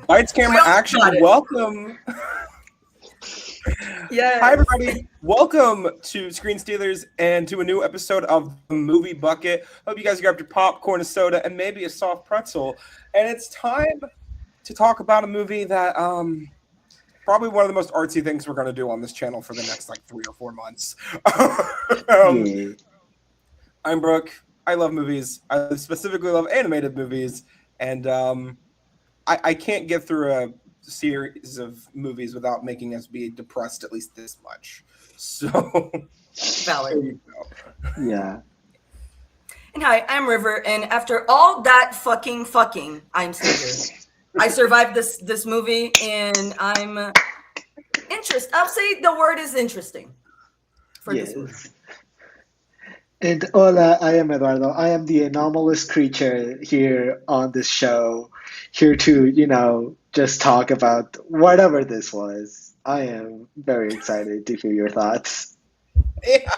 Lights, camera, action. Welcome. Yeah. Hi, everybody. Welcome to Screen Stealers and to a new episode of the Movie Bucket. Hope you guys grabbed your popcorn, a soda, and maybe a soft pretzel. And it's time to talk about a movie that probably one of the most artsy things we're going to do on this channel for the next 3 or 4 months. I'm Brook. I love movies. I specifically love animated movies. And I can't get through a series of movies without making us be depressed at least this much. So, valid. There you go. Yeah. And hi, I'm River, and after all that fucking, I'm still here. I survived this movie, and I'm interested. I'll say the word is interesting for this movie. And hola, I am Eduardo. I am the anomalous creature here on this show, here to, just talk about whatever this was. I am very excited to hear your thoughts. Yeah.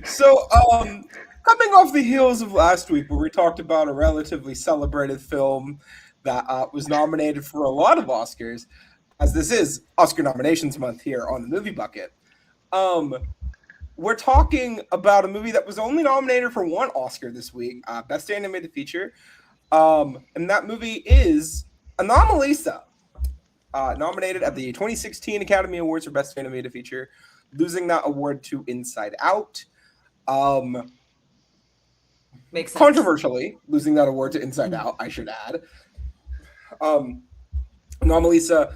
So, coming off the heels of last week where we talked about a relatively celebrated film that was nominated for a lot of Oscars, as this is Oscar Nominations Month here on the Movie Bucket, we're talking about a movie that was only nominated for one Oscar this week, Best Animated Feature, and that movie is Anomalisa, nominated at the 2016 Academy Awards for Best Animated Feature, losing that award to Inside Out. Makes sense. Controversially, losing that award to Inside Out, I should add. Anomalisa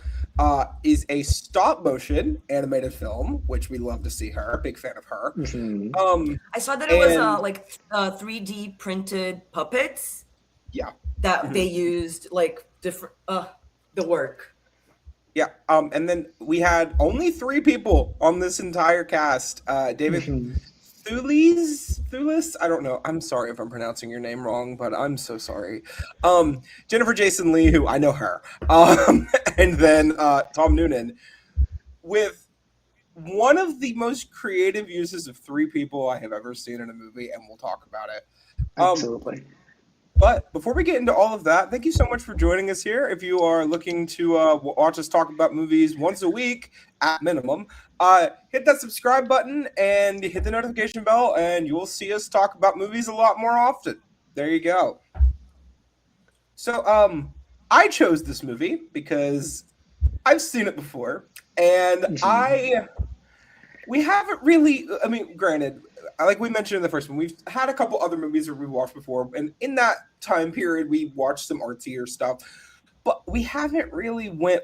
is a stop-motion animated film, which we love to see her. Big fan of her. Mm-hmm. I saw that it was 3D printed puppets. Yeah. That they used different the work. Yeah. And then we had only 3 people on this entire cast. David Thewlis. I don't know. I'm sorry if I'm pronouncing your name wrong, but I'm so sorry. Jason Leigh, who I know her. And then Tom Noonan, with one of the most creative uses of 3 people I have ever seen in a movie, and we'll talk about it. Absolutely. But before we get into all of that, thank you so much for joining us here. If you are looking to watch us talk about movies once a week at minimum, hit that subscribe button and hit the notification bell, and you will see us talk about movies a lot more often. There you go. So I chose this movie because I've seen it before, and we haven't really, granted, like we mentioned in the first one, we've had a couple other movies that we've watched before, and in that time period, we watched some artsier stuff, but we haven't really went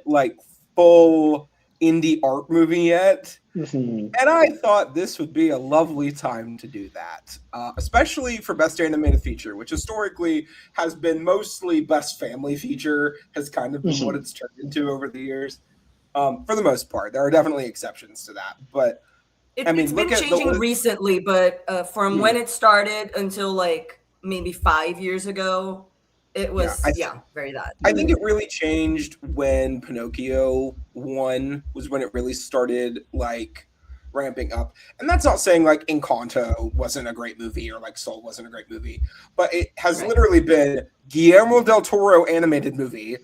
full indie art movie yet. And I thought this would be a lovely time to do that, especially for Best Animated Feature, which historically has been mostly Best Family Feature, has kind of been what it's turned into over the years. For the most part, there are definitely exceptions to that, but it's been changing recently, but from when it started until maybe 5 years ago, it was very that. I think it really changed when Pinocchio won, was when it really started ramping up. And that's not saying Encanto wasn't a great movie or Soul wasn't a great movie, but it has literally been Guillermo del Toro animated movie,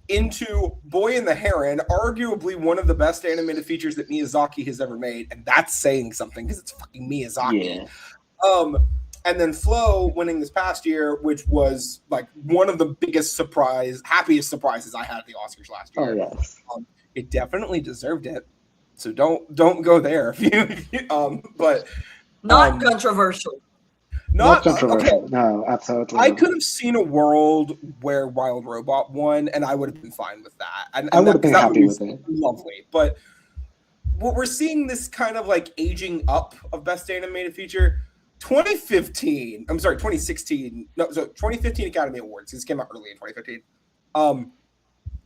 into Boy and the Heron, arguably one of the best animated features that Miyazaki has ever made, and that's saying something because it's fucking Miyazaki. Yeah. And then Flow winning this past year, which was one of the happiest surprises I had at the Oscars last year. Oh yes, it definitely deserved it. So don't go there. But not controversial. Not controversial. Okay. No, absolutely. I could have seen a world where Wild Robot won, and I would have been fine with that. And I would have been happy with it. Lovely. But what we're seeing this kind of aging up of Best Animated Feature. 2016. No, so 2015 Academy Awards. This came out early in 2015. I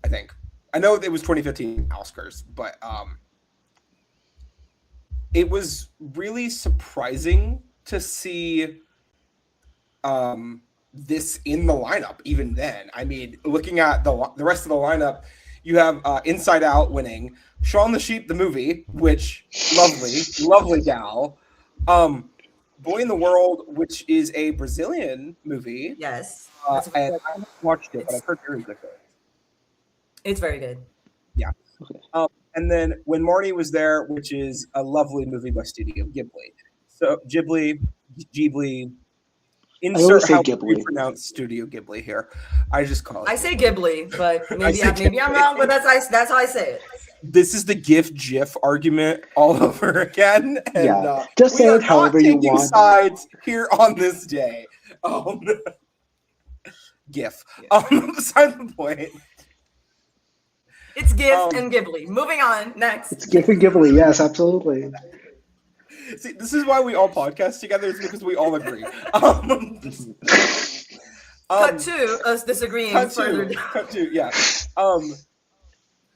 think. I know it was 2015 Oscars, but it was really surprising to see this in the lineup even then. I mean, looking at the rest of the lineup, you have Inside Out winning, Shaun the Sheep the movie, which lovely gal. Boy in the World, which is a Brazilian movie. Yes. And I haven't watched it, but I've heard very good things. It's very good. Yeah. And then When Marnie Was There, which is a lovely movie by Studio Ghibli. So Ghibli, insert say how Ghibli. you pronounce Studio Ghibli here. I just call it. I say Ghibli, but maybe Ghibli. I'm wrong, but that's how I say it. This is the GIF argument all over again. And, Yeah, just say it however you want. Sides here on this day. GIF. Beside the point. It's GIF and Ghibli. Moving on. Next. It's GIF and Ghibli. Yes, absolutely. See, this is why we all podcast together. It's because we all agree. Cut to us disagreeing further down. Cut to, yeah.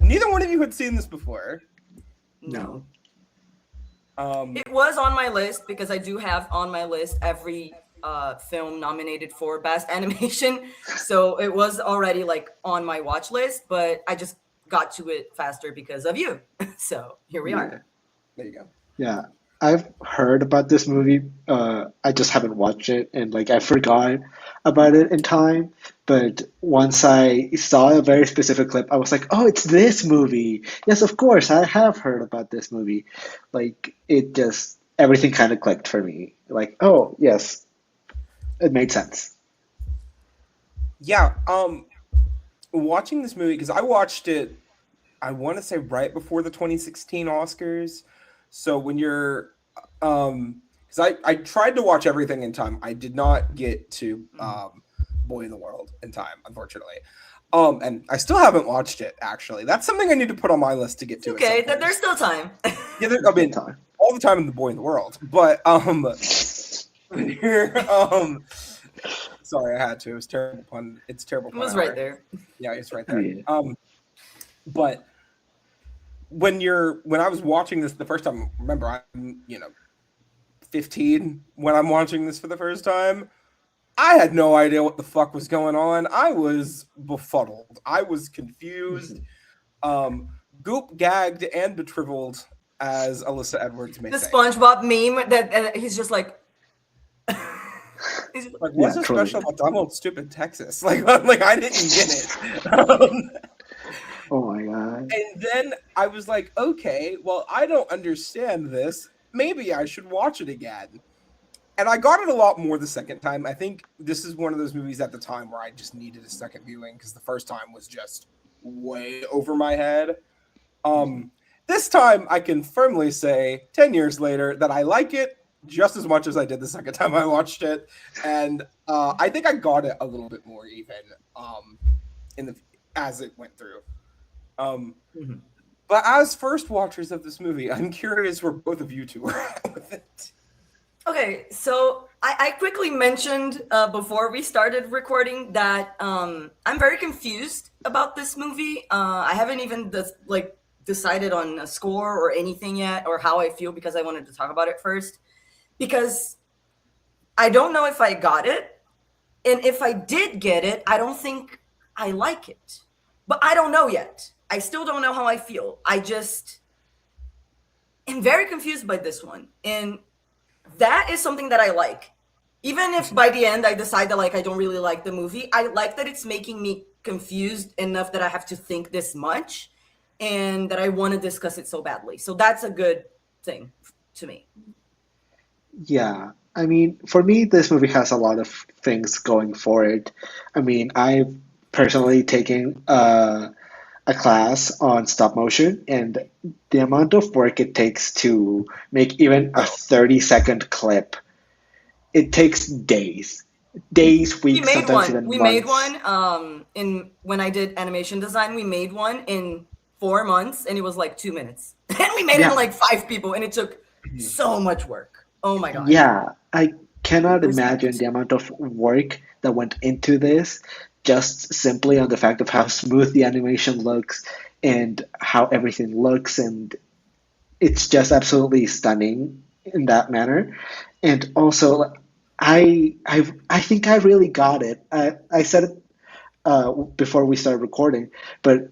Neither one of you had seen this before. No. It was on my list because I do have on my list every film nominated for Best Animation. So it was already like on my watch list, but I just got to it faster because of you. So here we are. There you go. Yeah. I've heard about this movie. I just haven't watched it, and like I forgot about it in time. But once I saw a very specific clip, I was like, "Oh, it's this movie! Yes, of course, I have heard about this movie." Like it just everything kind of clicked for me. Like, oh yes, it made sense. Yeah. Watching this movie because I watched it, I want to say right before the 2016 Oscars. So when you're, because I tried to watch everything in time. I did not get to Boy in the World in time, unfortunately. And I still haven't watched it, actually. That's something I need to put on my list to get to. Okay, there's still time. Yeah, I mean, all the time in the Boy in the World. But, when you're, sorry, I had to. It was terrible pun. It's terrible pun. It was right there. Yeah, it's right there. Yeah. But when I was watching this the first time, remember I'm 15 when I'm watching this for the first time. I had no idea what the fuck was going on. I was befuddled. I was confused. Goop, gagged, and betriveled, as Alyssa Edwards may The say. SpongeBob meme that he's just like. Like, what's so special about Donald Stupid Texas? Like I didn't get it. Oh my god. And then I was like, okay, well, I don't understand this. Maybe I should watch it again. And I got it a lot more the second time. I think this is one of those movies at the time where I just needed a second viewing because the first time was just way over my head. This time I can firmly say 10 years later that I like it just as much as I did the second time I watched it. And I think I got it a little bit more even as it went through. But as first watchers of this movie, I'm curious where both of you two are at with it. Okay, so I quickly mentioned before we started recording that I'm very confused about this movie. I haven't even decided on a score or anything yet, or how I feel, because I wanted to talk about it first. Because I don't know if I got it, and if I did get it, I don't think I like it. But I don't know yet. I still don't know how I feel. I just am very confused by this one. And that is something that I like. Even if by the end I decide that I don't really like the movie, I like that it's making me confused enough that I have to think this much and that I want to discuss it so badly. So that's a good thing to me. Yeah. I mean, for me, this movie has a lot of things going for it. I mean, I've personally taken a class on stop motion, and the amount of work it takes to make even a 30-second clip, it takes days, weeks, sometimes even months. We made one when I did animation design. We made one in 4 months, and it was 2 minutes. And we made it in 5 people, and it took so much work. Oh my god. Yeah, I cannot imagine the amount of work that went into this, just simply on the fact of how smooth the animation looks and how everything looks, and it's just absolutely stunning in that manner. And also, I think I really got it. I said it before we started recording, but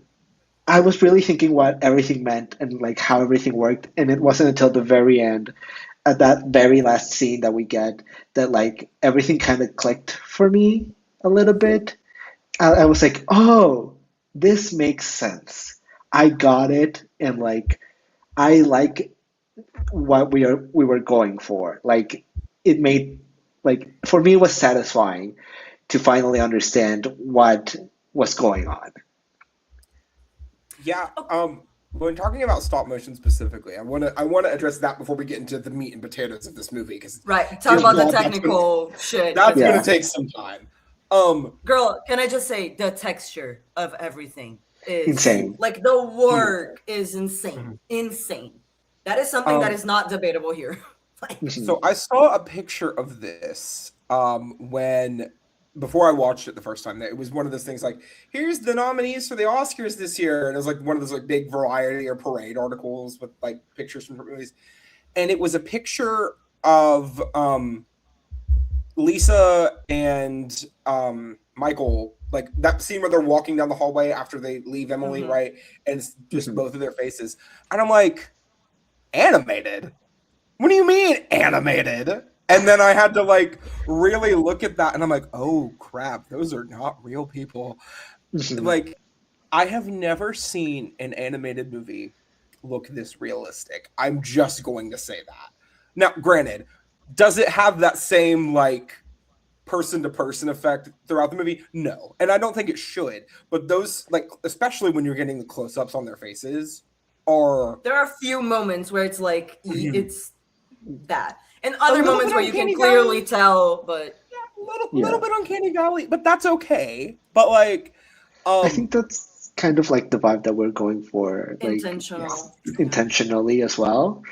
I was really thinking what everything meant and how everything worked, and it wasn't until the very end at that very last scene that we get, that like everything kind of clicked for me a little bit. I was like, oh, this makes sense. I got it, and like I like what we were going for. Like it made, like, for me it was satisfying to finally understand what was going on. Yeah. When talking about stop motion specifically, I wanna address that before we get into the meat and potatoes of this movie, because Right. Talk about the technical shit. that's Yeah. gonna take some time. Girl, can I just say the texture of everything is Insane. like the work is insane. Insane. That is something that is not debatable here. Like, So I saw a picture of this when before I watched it the first time. It was one of those things like, here's the nominees for the Oscars this year, and it was like one of those like big variety or parade articles with like pictures from movies, and it was a picture of Lisa and Michael, like that scene where they're walking down the hallway after they leave Emily, right? And it's just both of their faces, and I'm like, animated? What do you mean animated? And then I had to like really look at that, and I'm like, oh crap, those are not real people. Like, I have never seen an animated movie look this realistic. I'm just going to say that. Now, granted, does it have that same like person to person effect throughout the movie? No. And I don't think it should. But those, like, especially when you're getting the close ups on their faces, are. there are a few moments where it's like it's that, and other little moments bit where you uncanny can clearly valley. tell, but Little bit uncanny valley, but that's okay. But like, I think that's kind of like the vibe that we're going for, like intentional. intentionally as well.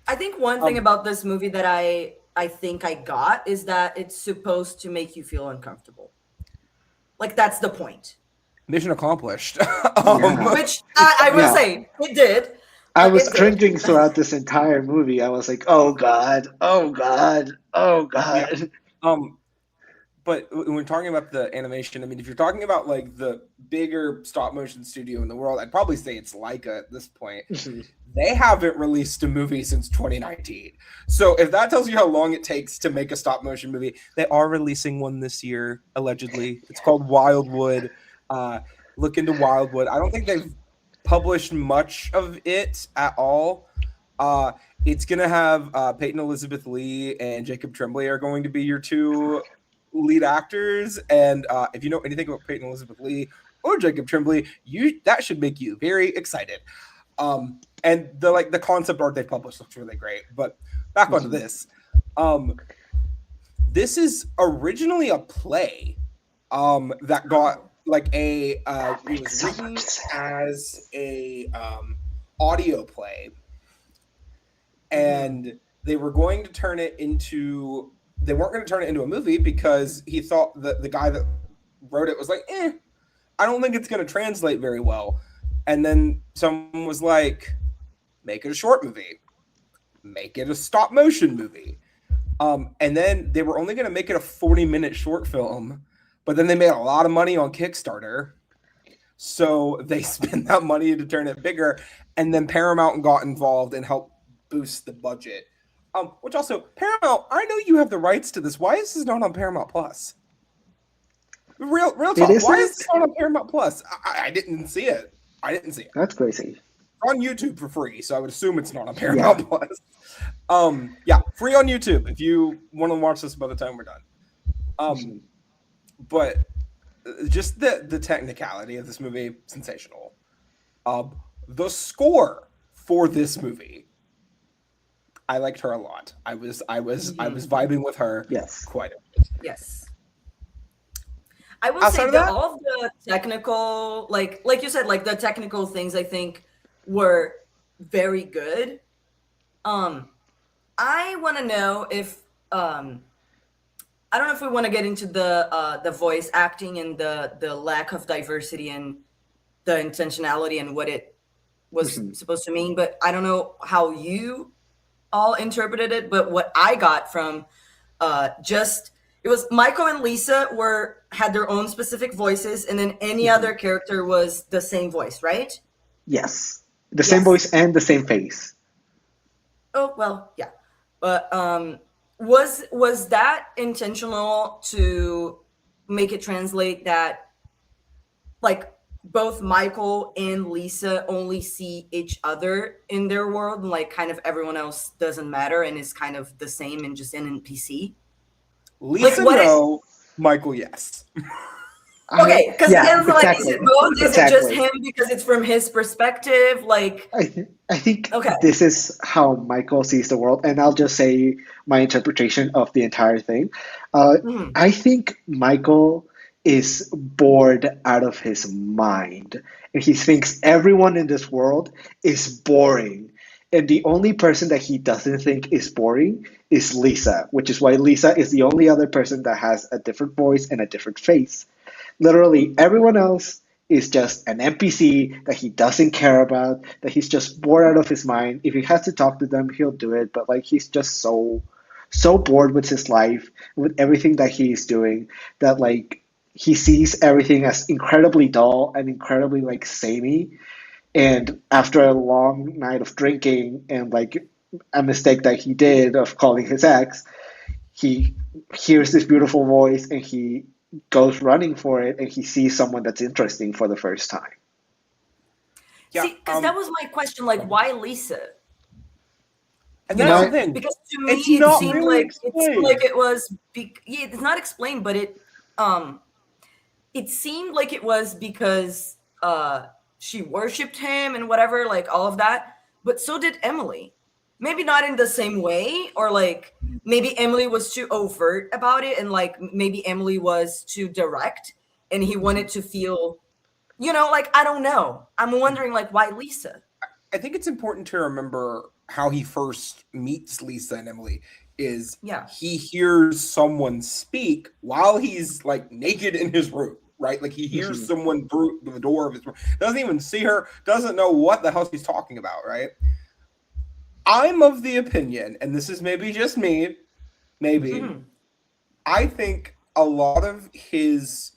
I think one thing about this movie that I think I got is that it's supposed to make you feel uncomfortable. Like that's the point. mission accomplished. Yeah. Which I will Yeah. say it did. I was It did. cringing throughout this entire movie. I was like, oh God, oh God, oh God. But when we're talking about the animation, I mean, if you're talking about like the bigger stop motion studio in the world, I'd probably say it's Leica at this point. They haven't released a movie since 2019. So if that tells you how long it takes to make a stop motion movie, they are releasing one this year, allegedly. It's called Wildwood. Look into Wildwood. I don't think they've published much of it at all. It's going to have Peyton Elizabeth Lee and Jacob Tremblay are going to be your two lead actors. And if you know anything about Peyton Elizabeth Lee or Jacob Tremblay, that should make you very excited. And the concept art they published looks really great. But back onto this. This is originally a play that got like it was written as a audio play, and they weren't going to turn it into a movie because he thought that the guy that wrote it was like, I don't think it's going to translate very well. And then someone was like, make it a short movie, make it a stop motion movie. And then they were only going to make it a 40-minute short film, but then they made a lot of money on Kickstarter. So they spent that money to turn it bigger. And then Paramount got involved and helped boost the budget. Which also, Paramount, I know you have the rights to this. Why is this not on Paramount Plus? Real talk. Why is this not on Paramount Plus? I didn't see it. That's crazy. It's on YouTube for free, so I would assume it's not on Paramount Plus. Yeah, free on YouTube if you want to watch this by the time we're done. But just the technicality of this movie, sensational. The score for this movie, I liked her a lot. I was vibing with her. Yes. Quite a bit. Yes. I will Outside say of that that? all of the technical, like you said, like the technical things I think were very good. I want to know if I don't know if we want to get into the voice acting and the lack of diversity and the intentionality and what it was supposed to mean, but I don't know how you all interpreted it. But what I got from it was Michael and Lisa had their own specific voices, and then any other character was the same voice, right? Yes. The same voice and the same face. Oh, well, yeah. But was that intentional to make it translate that like both Michael and Lisa only see each other in their world, and like kind of everyone else doesn't matter and is kind of the same and just an NPC? Lisa, Like, no. Michael, yes. Okay, because Yeah, it's like, exactly. is it both? Is it just Exactly. him because it's from his perspective? Like, I think okay. this is how Michael sees the world, and I'll just say my interpretation of the entire thing. Mhm. I think Michael is bored out of his mind, and he thinks everyone in this world is boring. And the only person that he doesn't think is boring is Lisa, which is why Lisa is the only other person that has a different voice and a different face. Literally everyone else is just an NPC that he doesn't care about, that he's just bored out of his mind. If he has to talk to them, he'll do it, but like he's just so bored with his life, with everything that he's doing, that like he sees everything as incredibly dull and incredibly like samey. And after a long night of drinking and like a mistake that he did of calling his ex, he hears this beautiful voice and he goes running for it and he sees someone that's interesting for the first time. Yeah, See, because that was my question. Like, why Lisa? and You that's know, the thing. because to me It's not it seemed really like explained. it was. Yeah, it's not explained, but it seemed like it was because she worshipped him and whatever, like all of that. But so did Emily. Maybe not in the same way, or like maybe Emily was too overt about it, and like maybe Emily was too direct, and he wanted to feel, like I don't know. I'm wondering like why Lisa? I think it's important to remember how he first meets Lisa and Emily is Yeah. he hears someone speak while he's like naked in his room, right? Like he hears Mhm. someone through the door of his room, doesn't even see her, doesn't know what the hell she's talking about, right? I'm of the opinion, and this is maybe just me, maybe, Mhm. I think a lot of his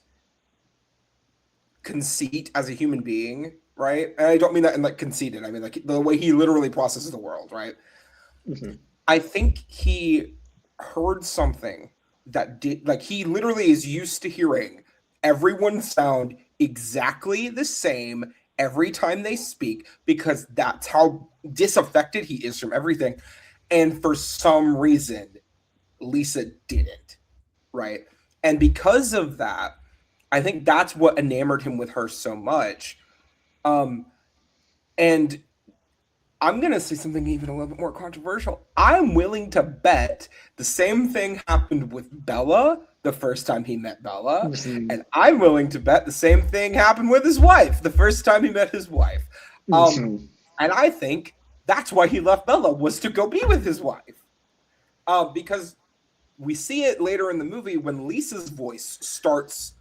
conceit as a human being, right? And I don't mean that in like conceited. I mean like the way he literally processes the world, right? Mhm. I think he heard something that did like he literally is used to hearing everyone sound exactly the same every time they speak because that's how disaffected he is from everything. And for some reason, Lisa didn't, right? And because of that, I think that's what enamored him with her so much. Um, and I'm going to say something even a little bit more controversial. I'm willing to bet the same thing happened with Bella the first time he met Bella. Mhm. And I'm willing to bet the same thing happened with his wife the first time he met his wife. Mhm. And I think that's why he left Bella was to go be with his wife. Because we see it later in the movie when Lisa's voice starts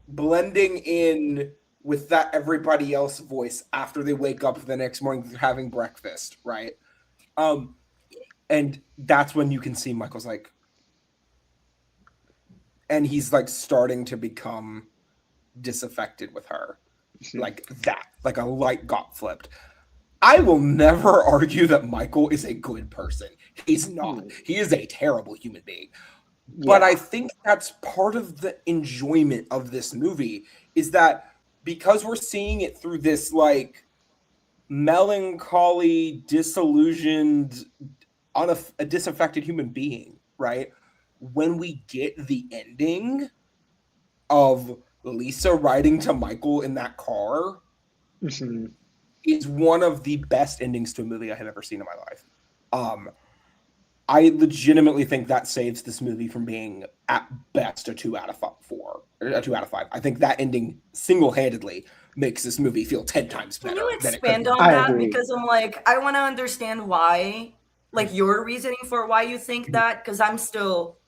blending in with that everybody else voice after they wake up the next morning having breakfast, right? Um, and that's when you can see Michael's like, and he's like starting to become disaffected with her, like that, like a light got flipped. I will never argue that Michael is a good person. He's not. Mhm. He is a terrible human being. But I Yeah. think that's part of the enjoyment of this movie is that because we're seeing it through this like melancholy, disillusioned, a disaffected human being, right? When we get the ending of Lisa riding to Michael in that car, Mhm. is one of the best endings to a movie I have ever seen in my life. Um, I legitimately think that saves this movie from being at best a 2 out of 4, or a 2 out of 5. I think that ending single-handedly makes this movie feel 10 times Can you better than it could expand have on I been. that? agree. Because I'm like, I want to understand why, like your reasoning for why you think that, because I'm still,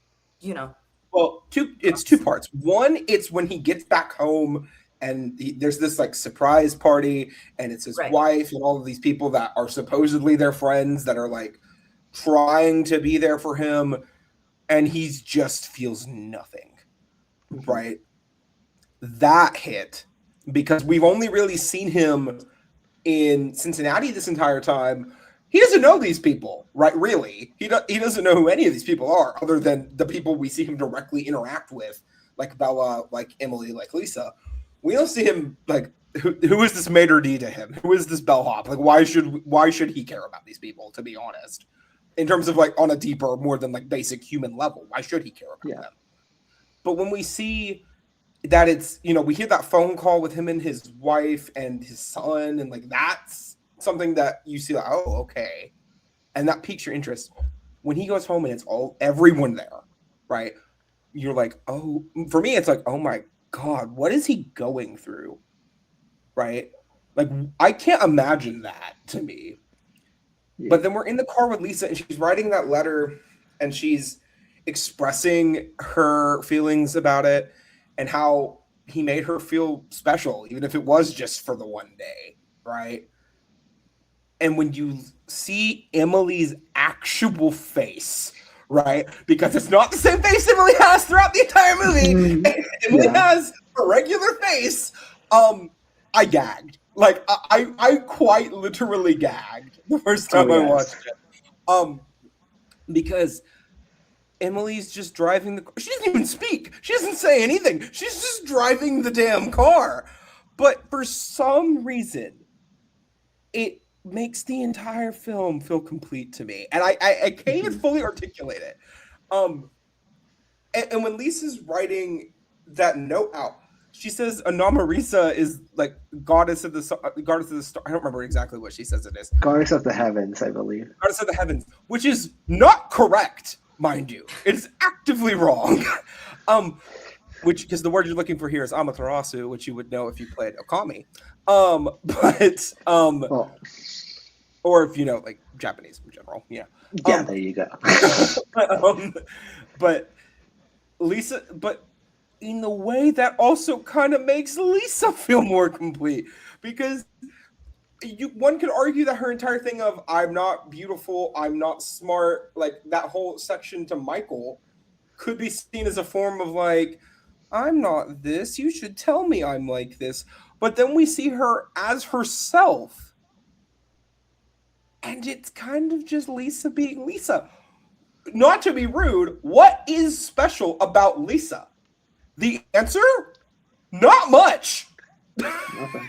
you know, Well, it's two parts. One, it's when he gets back home and there's this like surprise party, and it's his right. wife and all of these people that are supposedly their friends that are like trying to be there for him, and he just feels nothing, Mhm. right? That hit because we've only really seen him in Cincinnati this entire time, he doesn't know these people, right? Really, he doesn't know who any of these people are, other than the people we see him directly interact with, like Bella, like Emily, like Lisa. We don't see him like who is this maitre d' to him? Who is this bellhop? Like why should he care about these people? To be honest, in terms of like on a deeper, more than like basic human level, why should he care about them? But when we see that it's, we hear that phone call with him and his wife and his son, and like that's something that you see like, oh, okay. And that piques your interest. When he goes home and it's everyone there, right? You're like, oh, for me, it's like, oh my God, what is he going through? Right? Like, I can't imagine that to me. Yeah. But then we're in the car with Lisa and she's writing that letter and she's expressing her feelings about it and how he made her feel special, even if it was just for the one day, right? And when you see Emily's actual face, right? Because it's not the same face Emily has throughout the entire movie. Emily has a regular face. I gagged. Like, I quite literally gagged the first time I watched it. Because Emily's just driving the car. She doesn't even speak. She doesn't say anything. She's just driving the damn car. But for some reason, it makes the entire film feel complete to me. And I can't even fully articulate it. And when Lisa's writing that note out, she says Anomalisa is like goddess of the star. I don't remember exactly what she says it is. Goddess of the heavens, I believe. Goddess of the heavens, which is not correct, mind you. It's actively wrong. Because the word you're looking for here is Amaterasu, which you would know if you played Okami. Or if you know like Japanese in general, yeah. Yeah, there you go. But Lisa, in the way that also kind of makes Lisa feel more complete, because one could argue that her entire thing of I'm not beautiful, I'm not smart, like that whole section to Michael could be seen as a form of like, I'm not this, you should tell me I'm like this. But then we see her as herself. And it's kind of just Lisa being Lisa. Not to be rude, what is special about Lisa? The answer? Not much. Nothing.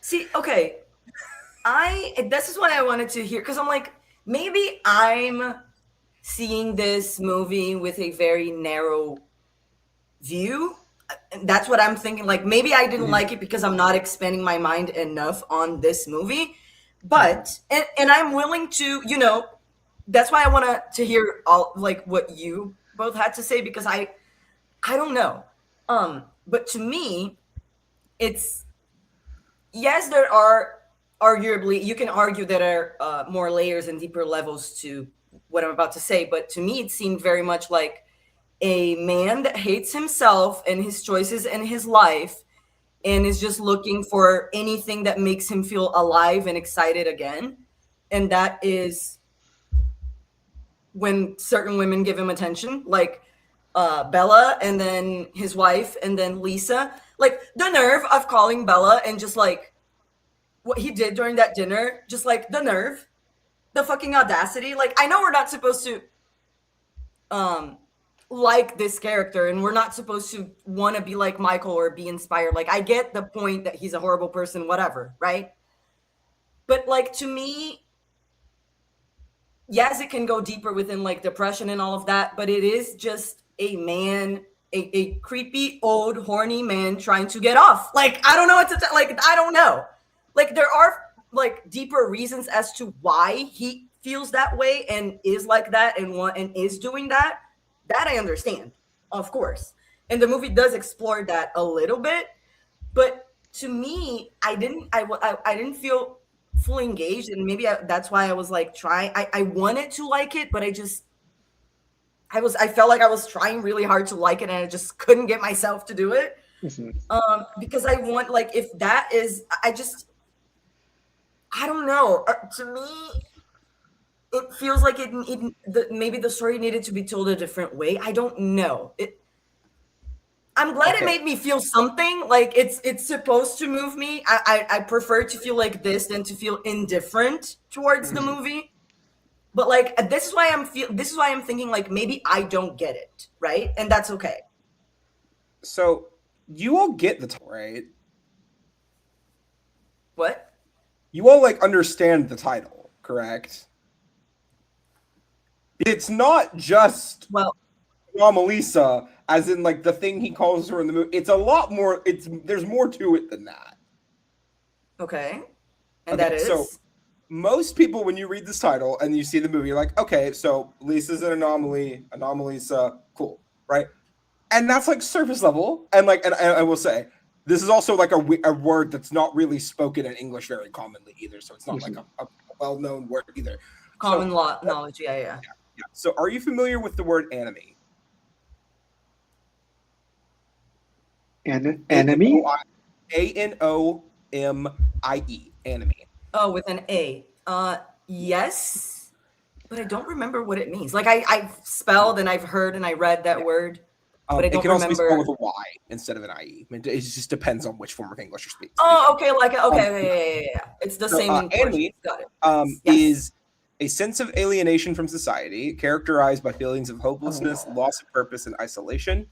See, okay. This is what I wanted to hear, because I'm like, maybe I'm seeing this movie with a very narrow view. That's what I'm thinking. Like, maybe I didn't like it because I'm not expanding my mind enough on this movie. But, and I'm willing to, that's why I want to hear all, like, what you both had to say, because I don't know. But to me, it's, yes, there are arguably, you can argue there are more layers and deeper levels to what I'm about to say. But to me, it seemed very much like a man that hates himself and his choices and his life and is just looking for anything that makes him feel alive and excited again. And that is when certain women give him attention, like Bella, and then his wife, and then Lisa. Like, the nerve of calling Bella and just like what he did during that dinner, just like the nerve, the fucking audacity. Like, I know we're not supposed to like this character, and we're not supposed to want to be like Michael or be inspired. Like, I get the point that he's a horrible person, whatever, right? But like, to me, yes, it can go deeper within like depression and all of that, but it is just a man, a creepy old horny man trying to get off. Like, I don't know what to like, I don't know. Like, there are like deeper reasons as to why he feels that way and is like that and is doing that. That I understand, of course. And the movie does explore that a little bit, but to me, I didn't feel fully engaged, and maybe that's why I was like trying. I wanted to like it, but I felt like I was trying really hard to like it, and I just couldn't get myself to do it. Because I want, like, if that is, I don't know. To me, it feels like maybe the story needed to be told a different way. I don't know. I'm glad it made me feel something. Like it's supposed to move me. I prefer to feel like this than to feel indifferent towards the movie. But like this is why I'm thinking like maybe I don't get it, right? And that's okay. So you all get the title, right? What? You all like understand the title, correct? It's not just Anomalisa, as in like the thing he calls her in the movie. It's a lot more. There's more to it than that. Okay, and that is so. Most people, when you read this title and you see the movie, you're like, okay, so Lisa's an anomaly, Anomalisa, cool, right? And that's like surface level. And like, and I will say, this is also like a word that's not really spoken in English very commonly either. So it's not like a well-known word either. Common knowledge, yeah. So are you familiar with the word enemy? Enemy? A-N-O-M-I-E, enemy. Oh, with an A. Yes, but I don't remember what it means. Like I've spelled and I've heard and I read that word, but I don't it can remember. Also be spelled with a Y instead of an IE. It just depends on which form of English you're speaking. Oh, okay, yeah. It's the same in enemy. Got it. Is a sense of alienation from society, characterized by feelings of hopelessness, loss of purpose, and isolation.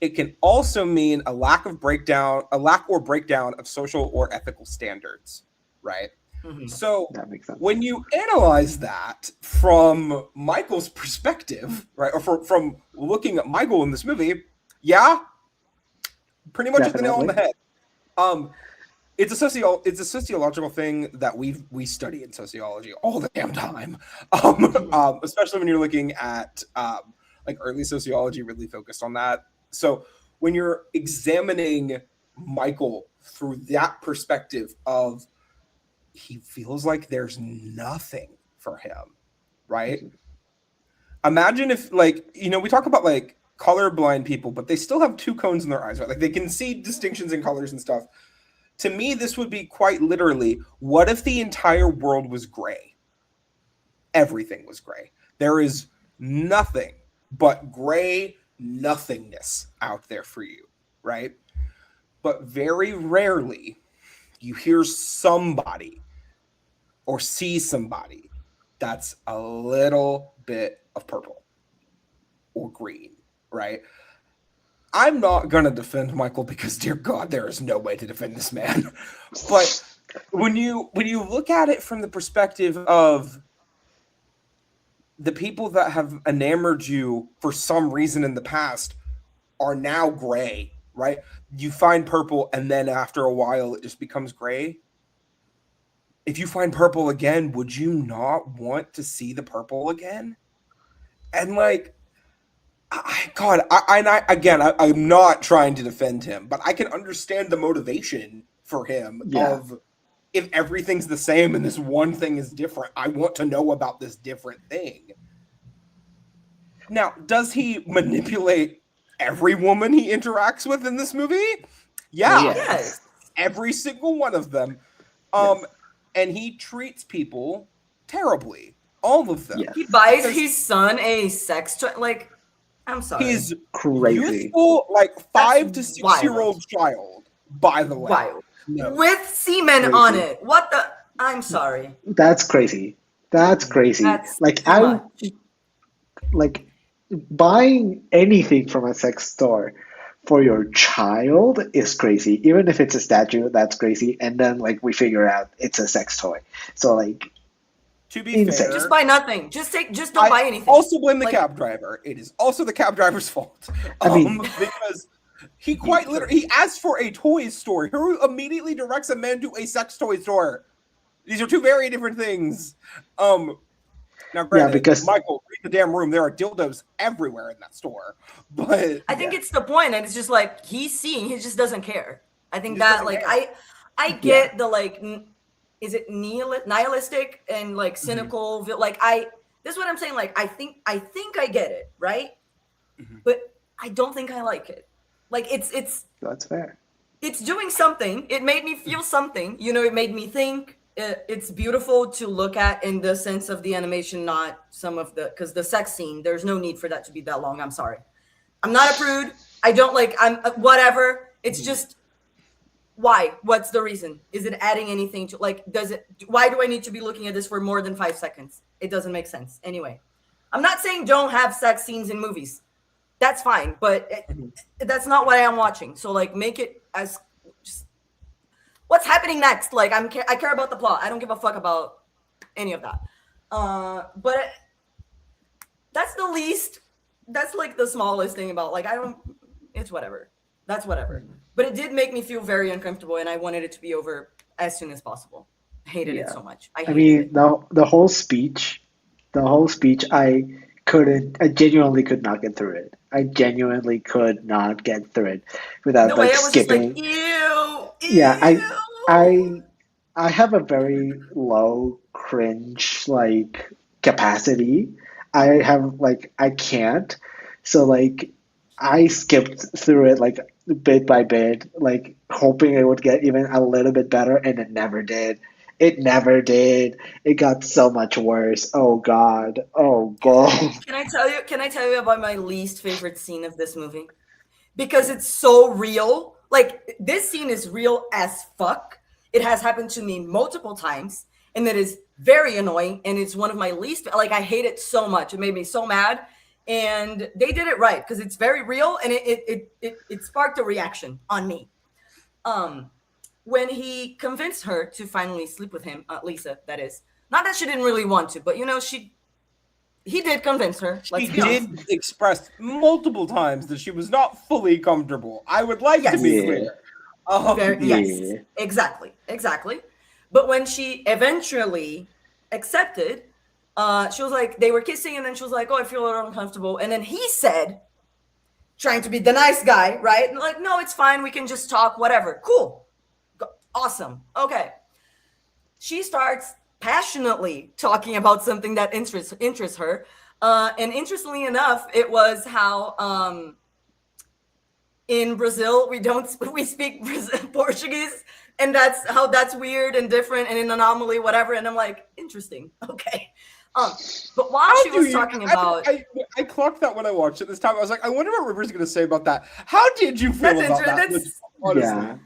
It can also mean a lack or breakdown of social or ethical standards, right? Mm-hmm. So that makes sense. When you analyze that from Michael's perspective, right, or from looking at Michael in this movie, pretty much hit the nail on the head. It's a sociological thing that we study in sociology all the damn time, especially when you're looking at like early sociology, really focused on that. So when you're examining Michael through that perspective of he feels like there's nothing for him, right? Imagine if, like, we talk about like colorblind people, but they still have two cones in their eyes, right? Like they can see distinctions in colors and stuff. To me, this would be quite literally, what if the entire world was gray? Everything was gray. There is nothing but gray nothingness out there for you, right? But very rarely you hear somebody or see somebody that's a little bit of purple or green, right? I'm not going to defend Michael because, dear God, there is no way to defend this man. But when you look at it from the perspective of the people that have enamored you for some reason in the past are now gray, right? You find purple and then after a while it just becomes gray. If you find purple again, would you not want to see the purple again? And like, I'm not trying to defend him, but I can understand the motivation for him of if everything's the same and this one thing is different, I want to know about this different thing. Now, does he manipulate every woman he interacts with in this movie? Yeah. Yes. Every single one of them. And he treats people terribly. All of them. Yes. He buys his son a sex toy. Like, I'm sorry. He's crazy. Youthful, like 5 to 6-year-old child, by the way. Wild. No. With semen on it. What the? I'm sorry. That's crazy. That's crazy. That's like too much. Like buying anything from a sex store for your child is crazy. Even if it's a statue, that's crazy. And then like we figure out it's a sex toy. So like, to be fair, just buy nothing. Just don't buy anything. Also blame the cab driver. It is also the cab driver's fault. I mean, because he quite literally asks for a toy store. He immediately directs a man to a sex toy store. These are two very different things. Now, granted, because Michael, read the damn room. There are dildos everywhere in that store. But I think it's the point, and it's just like he's seeing. He just doesn't care. I think that like care. I get the like. Is it nihilistic and like cynical? Mm-hmm. Like this is what I'm saying. Like I think I get it, right? Mm-hmm. But I don't think I like it. Like it's that's fair. It's doing something. It made me feel something. It made me think. It's beautiful to look at in the sense of the animation, not some of because the sex scene. There's no need for that to be that long. I'm sorry. I'm not a prude. I don't like, I'm whatever. It's just, why? What's the reason? Is it adding anything to, like, why do I need to be looking at this for more than 5 seconds? It doesn't make sense. Anyway, I'm not saying don't have sex scenes in movies. That's fine, but that's not what I am watching. So, like, make it as just what's happening next. Like, I care about the plot. I don't give a fuck about any of that. But that's the least. That's like the smallest thing about, like, it's whatever. That's whatever. But it did make me feel very uncomfortable, and I wanted it to be over as soon as possible. I hated it so much. I mean, it. The whole speech, I genuinely could not get through it. I genuinely could not get through it without the way like I was skipping. just like, ew. Yeah, I have a very low cringe like capacity. I can't. So like I skipped through it like bit by bit, like hoping it would get even a little bit better, and it never did. It never did. It got so much worse. Oh God. Oh God. Can I tell you about my least favorite scene of this movie? Because it's so real. Like, this scene is real as fuck. It has happened to me multiple times, and it is very annoying, and it's one of my least, like, I hate it so much. It made me so mad, and they did it right because it's very real, and it sparked a reaction on me. When he convinced her to finally sleep with him, Lisa, that is. Not that she didn't really want to, but, you know, he did convince her. She did express multiple times that she was not fully comfortable. I would like to be clear. Yes, exactly. But when she eventually accepted, she was like, they were kissing, and then she was like, oh, I feel a little uncomfortable. And then he said, trying to be the nice guy, right? Like, no, it's fine. We can just talk, whatever. Cool. Awesome. Okay. She starts passionately talking about something that interests her. And interestingly enough, it was how in Brazil we speak Portuguese, and that's weird and different, and in Anomaly, whatever. And I'm like, interesting. Okay. But while she was talking about, I clocked that when I watched it this time. I was like, I wonder what River's going to say about that. How did you feel about that? Honestly. Yeah.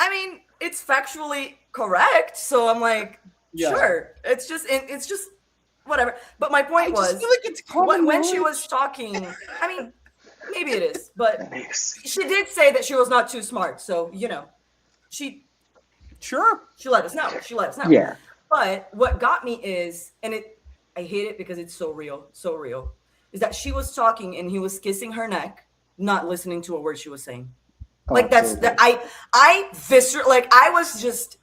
I mean, it's factually correct, so I'm like, sure. It's just whatever. But my point was, feel like it's when she was talking, I mean, maybe it is, but she did say that she was not too smart. So, you know, she let us know. Yeah. But what got me is, and I hate it because it's so real, is that she was talking and he was kissing her neck, not listening to a word she was saying. Like, that's that I viscerally, like, I was just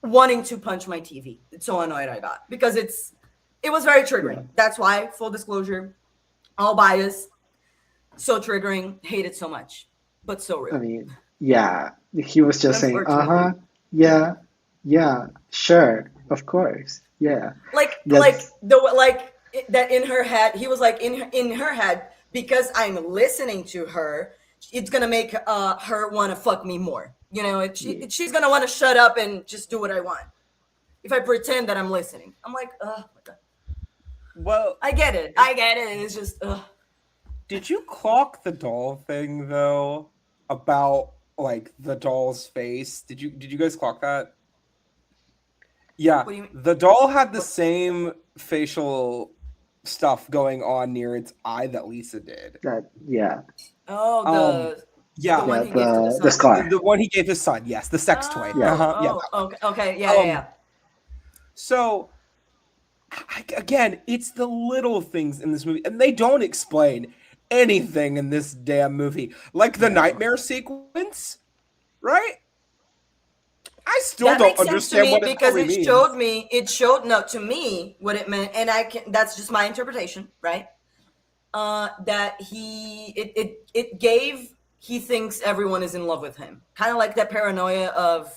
wanting to punch my TV. It's so annoyed I got, because it was very triggering. Yeah. That's why, full disclosure, all bias, so triggering, hate it so much, but so real. I mean, yeah, he was just saying, yeah, sure, of course, yeah. Like that in her head, he was like, in her head, because I'm listening to her, it's gonna make her want to fuck me more. You know, she's gonna want to shut up and just do what I want if I pretend that I'm listening. I'm like, ugh. Well, I get it. It's just, ugh. Did you clock the doll thing though? About like the doll's face? Did you guys clock that? Yeah, the doll had the same facial stuff going on near its eye that Lisa did. Yeah. Oh, the one he gave to the son. The scar. The one he gave his son, yes, the sex toy. Okay, yeah. So, again, it's the little things in this movie, and they don't explain anything in this damn movie. Like the nightmare sequence, right? I still don't understand what it because really it showed me. It showed to me what it meant, and that's just my interpretation, right? That it gave. He thinks everyone is in love with him, kind of like that paranoia of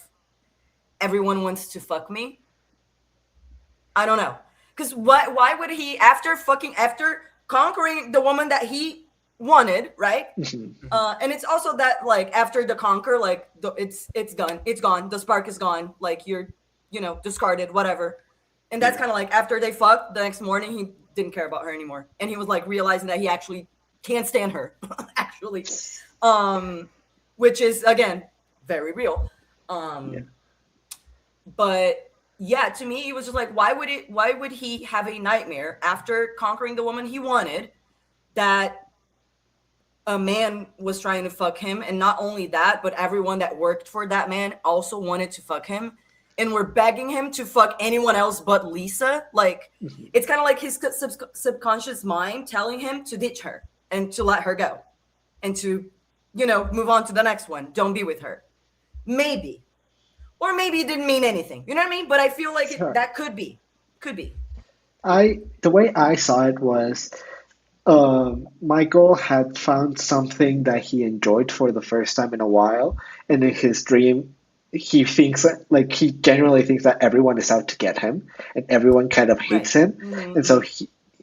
everyone wants to fuck me. I don't know, because why would he after conquering the woman that he wanted, right? And it's also that, like, after the conquer, like, it's gone, the spark is gone, like, you're, you know, discarded, whatever. And that's kind of like after they fucked the next morning, he didn't care about her anymore, and he was like realizing that he actually can't stand her. Actually. actually, which is again very real. But yeah, to me, it was just like, why would he have a nightmare after conquering the woman he wanted that a man was trying to fuck him, and not only that, but everyone that worked for that man also wanted to fuck him, and were begging him to fuck anyone else but Lisa. Like, it's kind of like his subconscious mind telling him to ditch her and to let her go, and to, move on to the next one. Don't be with her. Maybe. Or maybe it didn't mean anything. You know what I mean? But I feel like that could be. Could be. The way I saw it was, Michael had found something that he enjoyed for the first time in a while, and in his dream, he thinks like he genuinely thinks that everyone is out to get him, and everyone kind of hates him, and so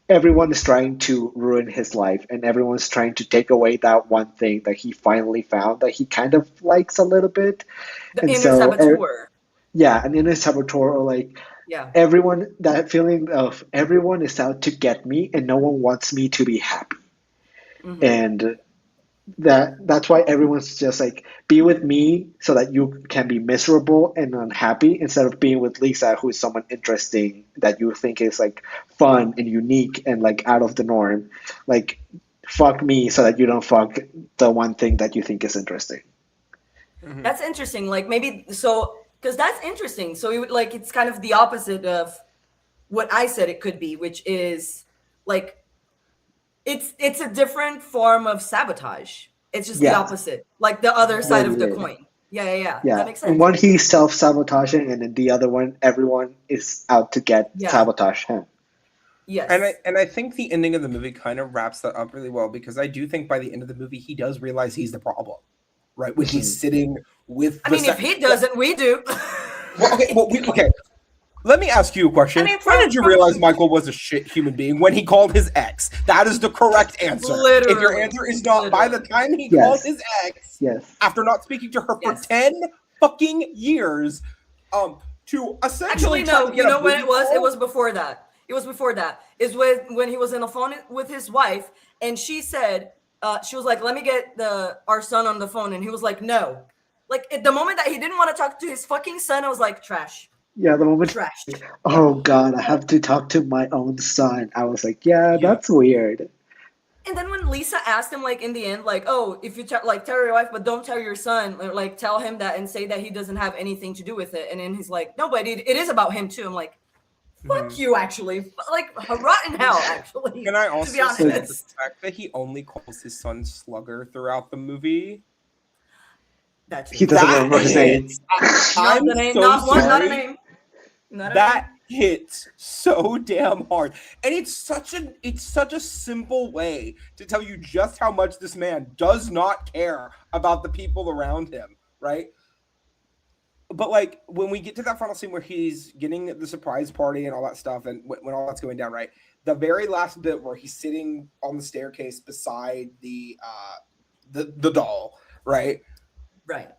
everyone is trying to ruin his life, and everyone's trying to take away that one thing that he finally found that he kind of likes a little bit. The inner saboteur. An inner saboteur, or like. Yeah. Everyone, that feeling of everyone is out to get me and no one wants me to be happy. And that's why everyone's just like, be with me so that you can be miserable and unhappy, instead of being with Lisa, who is someone interesting that you think is like fun and unique and like out of the norm. Like, fuck me so that you don't fuck the one thing that you think is interesting. That's interesting. Like, maybe so. Because that's interesting. So it's kind of the opposite of what I said it could be, which is like it's a different form of sabotage. It's just the opposite, like the other side of the coin. Yeah. That makes sense. And one he's self-sabotaging, and in the other one, everyone is out to sabotage him. Yes. And I think the ending of the movie kind of wraps that up really well, because I do think by the end of the movie he does realize he's the problem. Right, when he's sitting with. If he doesn't, we do. Okay. Let me ask you a question. When did you realize Michael was a shit human being? When he called his ex. That is the correct answer. Literally. If your answer is not by the time he called his ex, after not speaking to her for 10 fucking years, to essentially. Actually, no. You know when it was? It was before that. Is when he was on the phone with his wife, and she said. She was like, let me get our son on the phone. And he was like, no. Like, at the moment that he didn't want to talk to his fucking son, I was like, trash. Yeah, the moment. Trash. Oh, God, I have to talk to my own son. I was like, that's weird. And then when Lisa asked him, like, in the end, like, oh, if you tell your wife, but don't tell your son, like, tell him that and say that he doesn't have anything to do with it. And then he's like, no, but it is about him, too. I'm like, fuck you, actually. Like, rotten hell, actually. Can I also say the fact that he only calls his son Slugger throughout the movie? He doesn't remember his name. I'm the name, so not one, sorry. not a name. Not that hits so damn hard, and it's such a simple way to tell you just how much this man does not care about the people around him, right? But like when we get to that final scene where he's getting the surprise party and all that stuff, and when all that's going down, right? The very last bit where he's sitting on the staircase beside the doll, right? Right.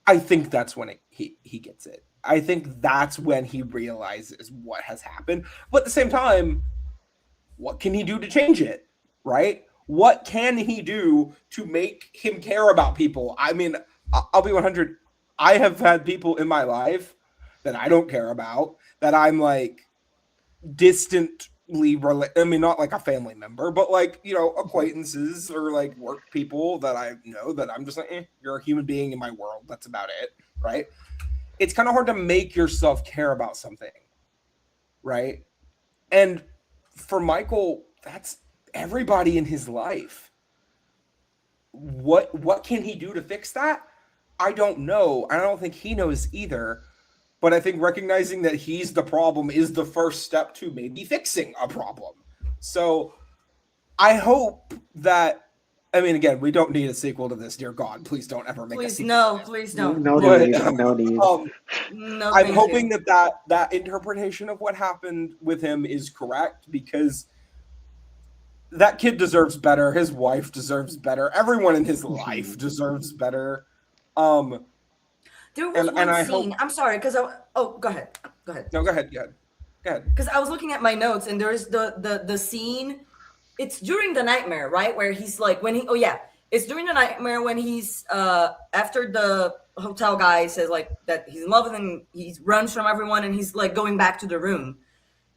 I think that's when he gets it. I think that's when he realizes what has happened. But at the same time, what can he do to change it, right? What can he do to make him care about people? I mean, I'll be 100. I have had people in my life that I don't care about, that I'm like distantly related. I mean, not like a family member, but like, acquaintances or like work people that I know that I'm just like, you're a human being in my world. That's about it, right? It's kind of hard to make yourself care about something, right? And for Michael, that's everybody in his life. What can he do to fix that? I don't know. I don't think he knows either. But I think recognizing that he's the problem is the first step to maybe fixing a problem. So I hope that, I mean, again, we don't need a sequel to this, dear God. Please don't ever make a sequel. No, please don't. No need. I'm hoping that interpretation of what happened with him is correct, because that kid deserves better. His wife deserves better. Everyone in his life deserves better. There was one scene. I'm sorry, because go ahead. No, go ahead. Because I was looking at my notes, and there's the scene. It's during the nightmare, right? Where he's like, It's during the nightmare when he's after the hotel guy says like that he's in love with him, he runs from everyone and he's like going back to the room.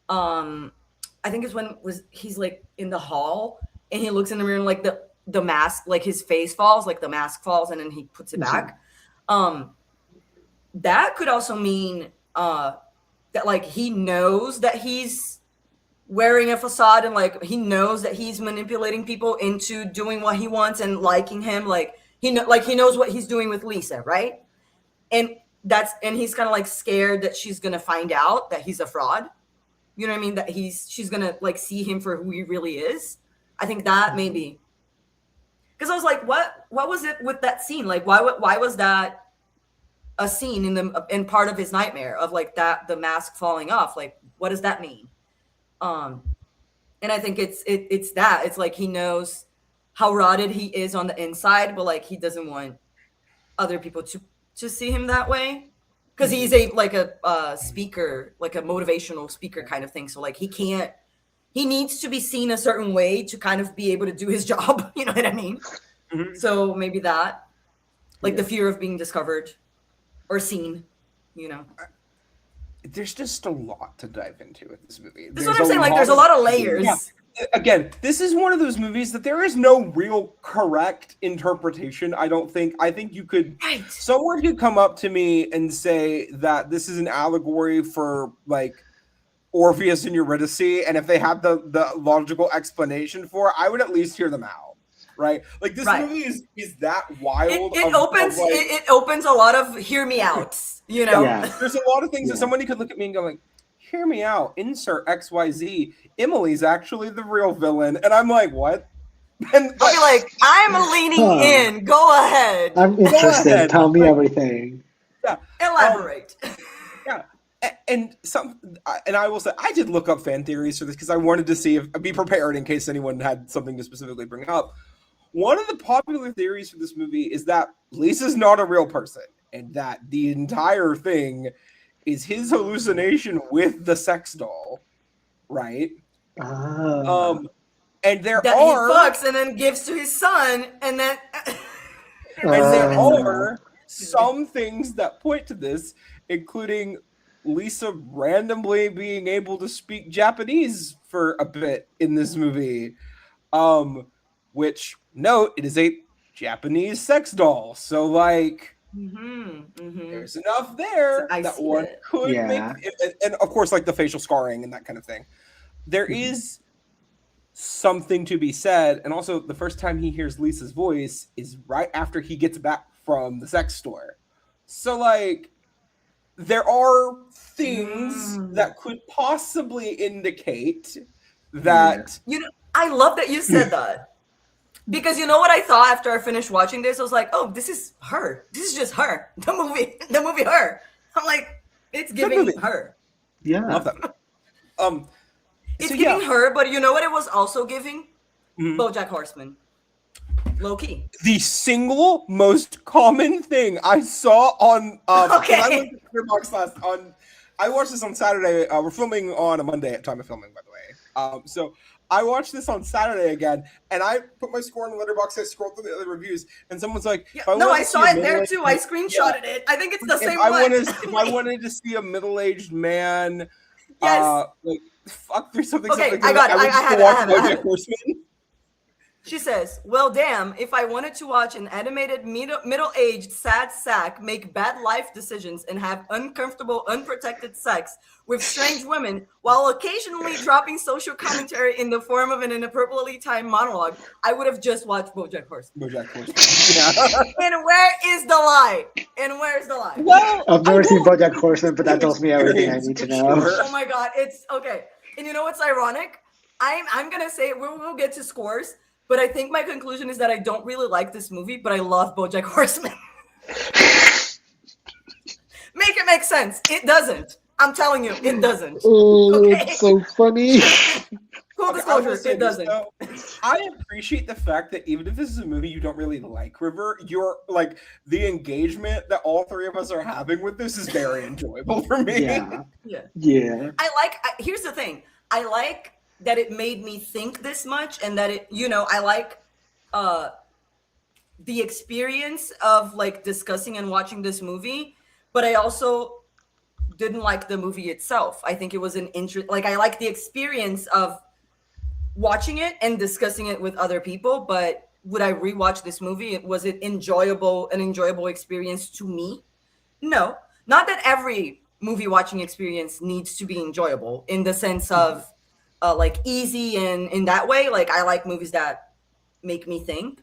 I think it's when he's like in the hall and he looks in the mirror and like the mask, like his face falls, like the mask falls and then he puts it back. That could also mean that like he knows that he's wearing a facade and like he knows that he's manipulating people into doing what he wants and liking him. Like he knows what he's doing with Lisa, right? And he's kind of like scared that she's gonna find out that he's a fraud. You know what I mean? That she's gonna like see him for who he really is. I think that maybe, because I was like, what was it with that scene? Like, why was that a scene in part of his nightmare of like that the mask falling off? Like, what does that mean? And I think it's that it's like he knows how rotted he is on the inside, but like he doesn't want other people to see him that way. Because he's a speaker, like a motivational speaker kind of thing. So like he needs to be seen a certain way to kind of be able to do his job. You know what I mean? Mm-hmm. So maybe that, like the fear of being discovered or seen, you know. There's just a lot to dive into with this movie. That's what I'm saying. Like there's a lot of layers. Yeah. Again, this is one of those movies that there is no real correct interpretation. I think you could, someone could come up to me and say that this is an allegory for like Orpheus and Eurydice. And if they had the logical explanation for it, I would at least hear them out. Right. Like this movie is that wild. It opens a lot of hear me outs, you know, there's a lot of things that somebody could look at me and go like, hear me out, insert XYZ. Emily's actually the real villain. And I'm like, what? And I'll be like, I'm leaning in. Go ahead. I'm interested. Tell me everything. Yeah. Elaborate. And I will say, I did look up fan theories for this because I wanted to be prepared in case anyone had something to specifically bring up. One of the popular theories for this movie is that Lisa's not a real person and that the entire thing is his hallucination with the sex doll, right? And there that he fucks and then gives to his son, and then and there are some things that point to this, including Lisa randomly being able to speak Japanese for a bit in this movie. Which note, it is a Japanese sex doll, so like. There's enough there that one could make, and of course, like the facial scarring and that kind of thing. There is something to be said, and also the first time he hears Lisa's voice is right after he gets back from the sex store. So, like, there are things that could possibly indicate that. You know, I love that you said that. Because you know what I thought after I finished watching this? I was like, oh, this is her. This is just her. The movie Her. I'm like, it's giving her. Yeah. Love that. It's giving her, but you know what it was also giving? BoJack Horseman. Low key. The single most common thing I saw on I went to Letterboxd I watched this on Saturday. We're filming on a Monday at time of filming, by the way. So I watched this on Saturday again, and I put my score in the Letterboxd. I scrolled through the other reviews, and someone's like, I saw it there too. I screenshotted it. I think it's the same one. If I wanted to see a middle-aged man, like fuck through something. Okay, something I got it. I have it. Horseman. She says, well, damn, if I wanted to watch an animated middle-aged sad sack make bad life decisions and have uncomfortable, unprotected sex with strange women while occasionally dropping social commentary in the form of an inappropriately timed monologue, I would have just watched BoJack Horseman. BoJack Horseman. Yeah. And where is the lie? Well, I've never seen BoJack Horseman, but that tells me everything I need to know. Oh my god, it's okay. And you know what's ironic? I'm gonna say we'll get to scores. But I think my conclusion is that I don't really like this movie, but I love BoJack Horseman. Make it make sense. It doesn't. I'm telling you, it doesn't. Oh, it's so funny. Full disclosure, it doesn't. I appreciate the fact that even if this is a movie you don't really like, River, you're like the engagement that all three of us are having with this is very enjoyable for me. Yeah. Here's the thing. I like that it made me think this much, and that it, I like the experience of like discussing and watching this movie, but I also didn't like the movie itself. I think it was an like I like the experience of watching it and discussing it with other people, but would I rewatch this movie? Was it an enjoyable experience to me? No. Not that every movie watching experience needs to be enjoyable in the sense of like easy and in that way. Like I like movies that make me think.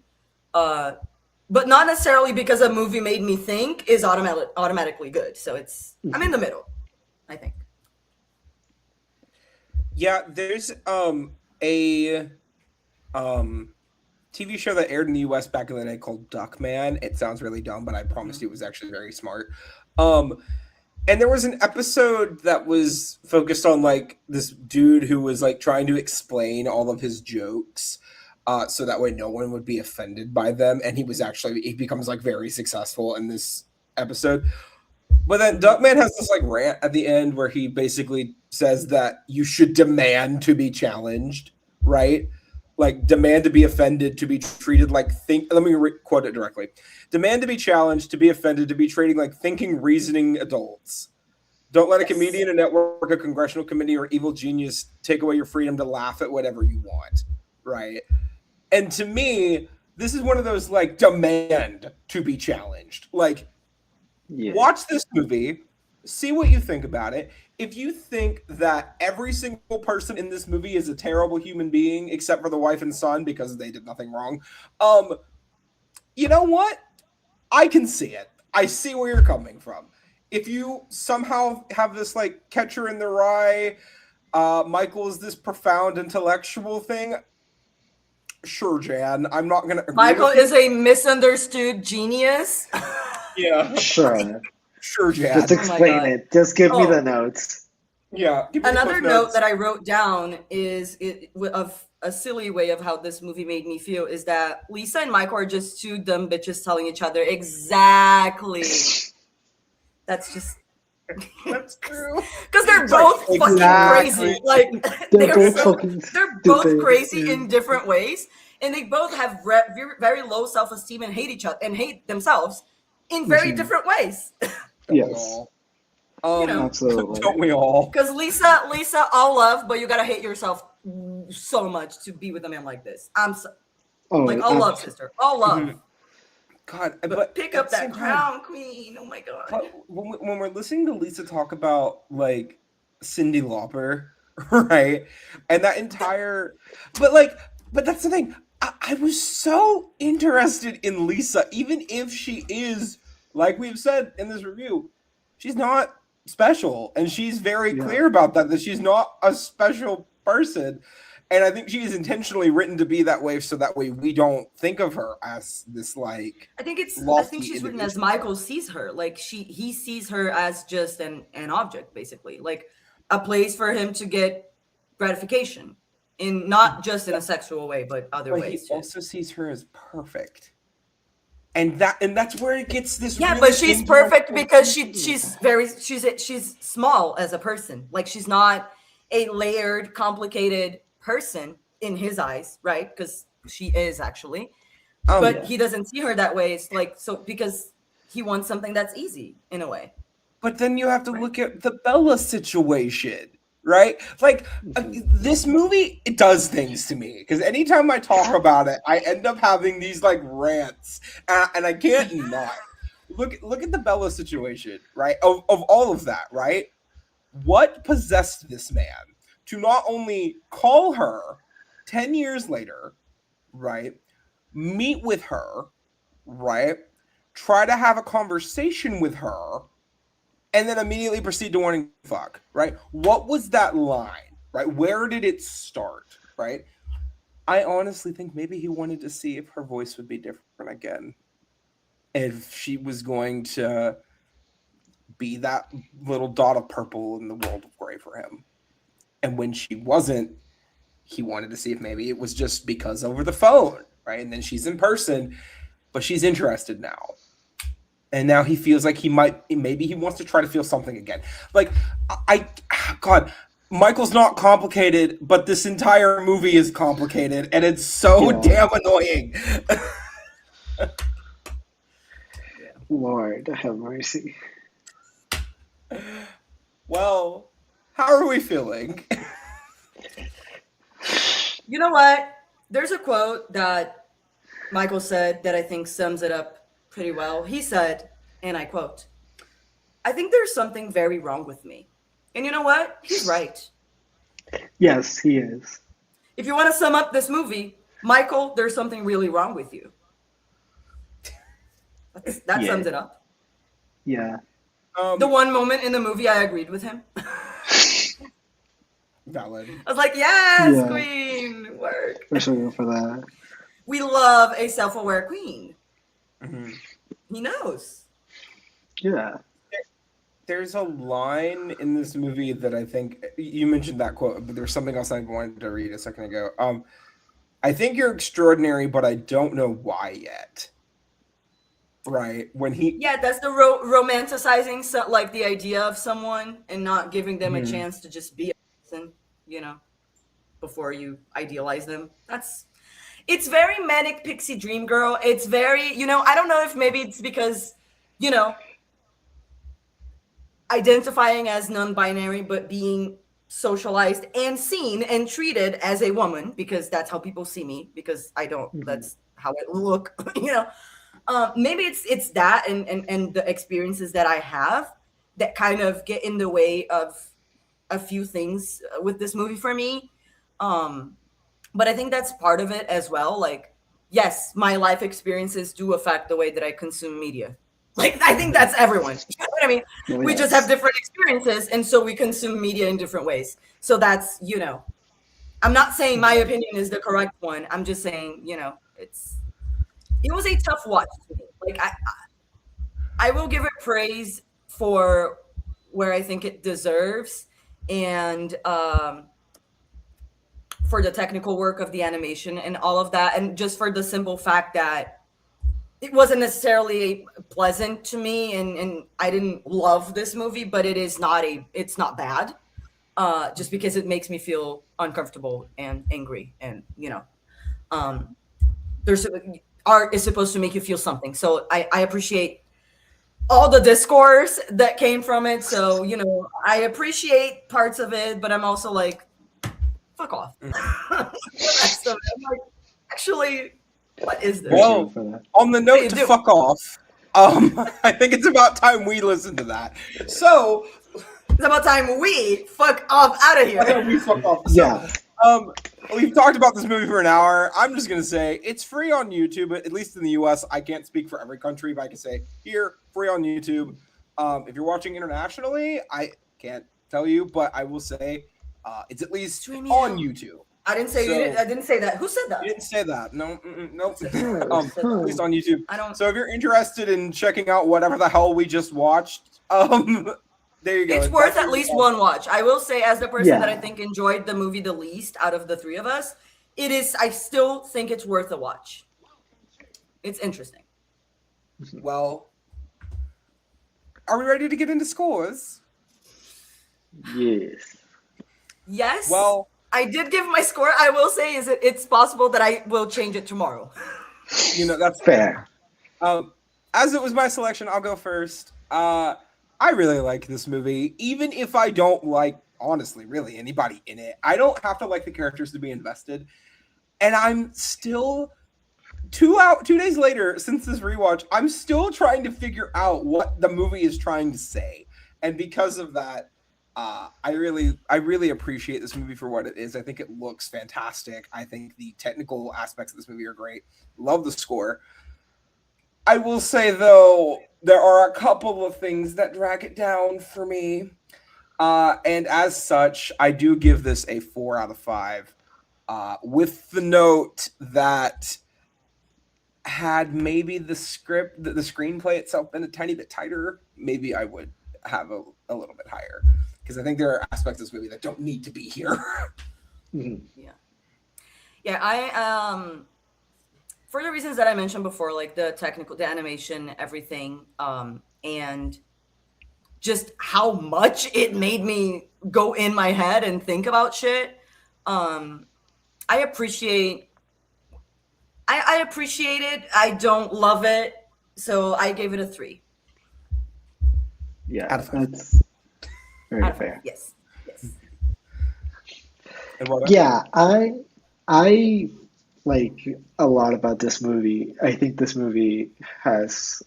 But not necessarily because a movie made me think is automatically good. So I'm in the middle, I think. Yeah, there's a TV show that aired in the US back in the day called Duckman. It sounds really dumb, but I promise you it was actually very smart. And there was an episode that was focused on like this dude who was like trying to explain all of his jokes. So that way no one would be offended by them. And he becomes like very successful in this episode. But then Duckman has this like rant at the end where he basically says that you should demand to be challenged, right? Like demand to be offended, to be treated like let me quote it directly. Demand to be challenged, to be offended, to be treated like thinking, reasoning adults. Don't let a comedian, a network, a congressional committee, or evil genius take away your freedom to laugh at whatever you want, right? And to me, this is one of those like demand to be challenged. Like, watch this movie, see what you think about it. If you think that every single person in this movie is a terrible human being, except for the wife and son because they did nothing wrong, you know what? I can see it. I see where you're coming from. If you somehow have this like Catcher in the Rye, Michael is this profound intellectual thing. Sure, Jan. I'm not gonna. Michael is a misunderstood genius. Yeah. Sure. Sure, Jan. Just explain it. Just give me the notes. Yeah. Another note that I wrote down is of a silly way of how this movie made me feel is that Lisa and Michael are just two dumb bitches telling each other exactly. That's just. That's true. Because they're both fucking crazy. Like they're both crazy in different ways, and they both have very low self-esteem and hate each other and hate themselves in very different ways. Yes. Absolutely. Don't we all? Because Lisa, all love, but you gotta hate yourself so much to be with a man like this. All love, sister, all love. Mm-hmm. God, but pick up that crown, queen. Oh my God. When we're listening to Lisa talk about like Cyndi Lauper, right, and that entire, but that's the thing. I was so interested in Lisa, even if she is, like we've said in this review, she's not special, and she's very clear about that she's not a special person. And I think she is intentionally written to be that way, so that way we don't think of her as this like. I think she's written as Michael sees her. Like he sees her as just an object, basically, like a place for him to get gratification, not just in a sexual way, but other ways. He also sees her as perfect, and that's where it gets this. Yeah, but she's perfect because she's small as a person. Like she's not a layered, complicated person in his eyes, right? Because she is actually, but he doesn't see her that way. It's like because he wants something that's easy in a way. But then you have to look at the Bella situation, right? Like this movie, it does things to me because anytime I talk about it, I end up having these like rants, and I can't not look at the Bella situation, right? Of all of that, right? What possessed this man to not only call her 10 years later, right, meet with her, right, try to have a conversation with her, and then immediately proceed to wanting to fuck, right? What was that line, right? Where did it start, right? I honestly think maybe he wanted to see if her voice would be different again. If she was going to be that little dot of purple in the world of gray for him. And when she wasn't, he wanted to see if maybe it was just because over the phone, right? And then she's in person, but she's interested now. And now he feels like maybe he wants to try to feel something again. Like, God, Michael's not complicated, but this entire movie is complicated, and it's so damn annoying. Lord have mercy. Well, how are we feeling? You know what? There's a quote that Michael said that I think sums it up pretty well. He said, and I quote, "I think there's something very wrong with me." And you know what? He's right. Yes, he is. If you want to sum up this movie, Michael, there's something really wrong with you. That sums it up. Yeah. The one moment in the movie I agreed with him. Valid. I was like, yes, Yeah. queen, work. We're so good for that. We love a self-aware queen. Mm-hmm. He knows. Yeah. There's a line in this movie that I think you mentioned that quote, but there's something else I wanted to read a second ago. I think you're extraordinary, but I don't know why yet. Right when he, yeah, that's the romanticizing, like the idea of someone and not giving them a chance to just be a person, you know, before you idealize them. It's very manic pixie dream girl. It's very, you know, I don't know if maybe it's because, you know, identifying as non-binary, but being socialized and seen and treated as a woman, because that's how people see me, because I don't, that's how I look, you know. Maybe it's that and the experiences that I have that kind of get in the way of a few things with this movie for me. But I think that's part of it as well. Like, yes, my life experiences do affect the way that I consume media. Like, I think that's everyone. You know what I mean? We just have different experiences, and so we consume media in different ways. So that's, you know, I'm not saying my opinion is the correct one. I'm just saying, you know, it was a tough watch to me. Like, I will give it praise for where I think it deserves, and for the technical work of the animation and all of that, and just for the simple fact that it wasn't necessarily pleasant to me, and I didn't love this movie, but it's not bad. Just because it makes me feel uncomfortable and angry, and you know, there's art is supposed to make you feel something. So I appreciate all the discourse that came from it. So, you know, I appreciate parts of it, but I'm also like, fuck off. So I'm like, actually, what is this? well, on the note to fuck off, I think it's about time we listen to that. So it's about time we fuck off out of here. We fuck off. Yeah. We've talked about this movie for an hour. I'm just going to say it's free on YouTube, at least in the US. I can't speak for every country, but I can say here, free on YouTube. If you're watching internationally, I can't tell you, but I will say it's at least on YouTube. I didn't say I didn't say that. Who said that? You didn't say that. No, nope. At least on YouTube. I don't. So if you're interested in checking out whatever the hell we just watched, there you go. It's worth at least one watch. I will say, as the person that I think enjoyed the movie the least out of the three of us, it is. I still think it's worth a watch. It's interesting. Well, are we ready to get into scores? Yes. Yes. Well, I did give my score. I will say, it's possible that I will change it tomorrow. You know, that's fair. As it was my selection, I'll go first. I really like this movie, even if I don't like, honestly, really anybody in it. I don't have to like the characters to be invested. And I'm still 2 days later since this rewatch, I'm still trying to figure out what the movie is trying to say. And because of that, I really appreciate this movie for what it is. I think it looks fantastic. I think the technical aspects of this movie are great. Love the score. I will say, though, there are a couple of things that drag it down for me. And as such, I do give this a 4 out of 5. With the note that had maybe the screenplay itself been a tiny bit tighter, maybe I would have a little bit higher. Because I think there are aspects of this movie that don't need to be here. Yeah. I for the reasons that I mentioned before, like the animation, everything, and just how much it made me go in my head and think about shit. I appreciate I appreciate it. I don't love it, so I gave it a 3 Yeah, Out of 5. that's very out of 5. fair. Yes. Eduardo? Yeah, I like a lot about this movie. I think this movie has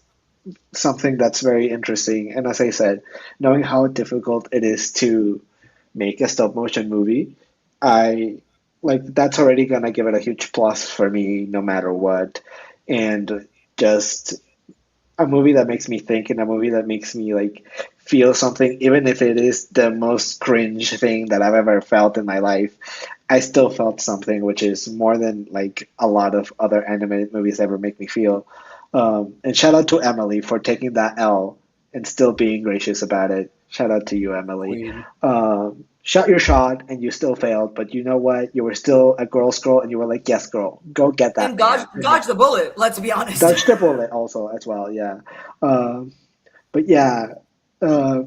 something that's very interesting. And as I said, knowing how difficult it is to make a stop motion movie, I like that's already gonna give it a huge plus for me no matter what. And just a movie that makes me think and a movie that makes me like feel something, even if it is the most cringe thing that I've ever felt in my life. I still felt something, which is more than like a lot of other animated movies ever make me feel. And shout out to Emily for taking that L and still being gracious about it. Shout out to you, Emily. Queen. Shot your shot and you still failed, but you know what? You were still a girl's girl, and you were like, "Yes, girl, go get that And man." dodge the bullet. Let's be honest. Dodge the bullet also as well, yeah. Um, but yeah, uh,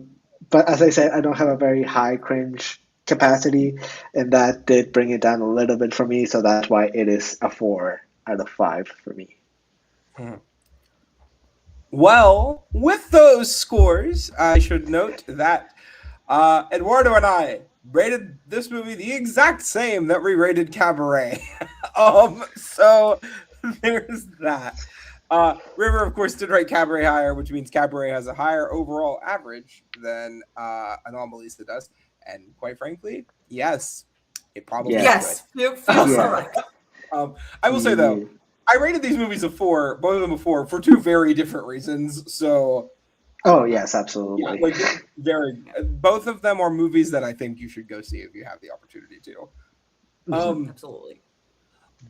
but as I said, I don't have a very high cringe capacity, and that did bring it down a little bit for me. So that's why it is a 4 out of 5 for me. Well, with those scores, I should note that Eduardo and I rated this movie the exact same that we rated Cabaret. So there's that. River, of course, did rate Cabaret higher, which means Cabaret has a higher overall average than Anomalisa does. And quite frankly, yes, it probably Yes, you feel Yeah. correct. I will say though, I rated these movies a 4, both of them a 4, for 2 very different reasons. So, Oh yes, yeah, absolutely. like both of them are movies that I think you should go see if you have the opportunity to. Absolutely.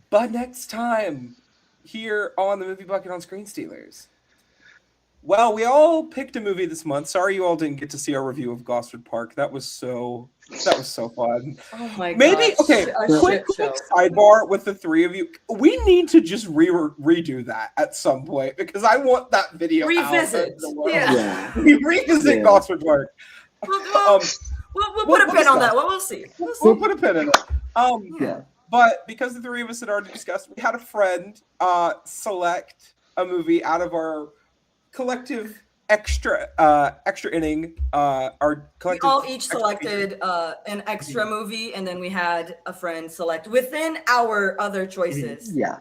But next time here on the Movie Bucket on Screen Stealers. Well, we all picked a movie this month. Sorry you all didn't get to see our review of Gosford Park. That was so fun. Oh my god. Maybe okay. Quick sidebar with the three of you. We need to just redo that at some point because I want that video Revisit. out. Yeah. We revisit Gosford Park. We'll put a pin on that one. We'll see. We'll put a pin in it. Yeah. But because the three of us had already discussed, we had a friend select a movie out of our collective extra inning. Our collective. We all each selected an extra movie, and then we had a friend select within our other choices. Yeah.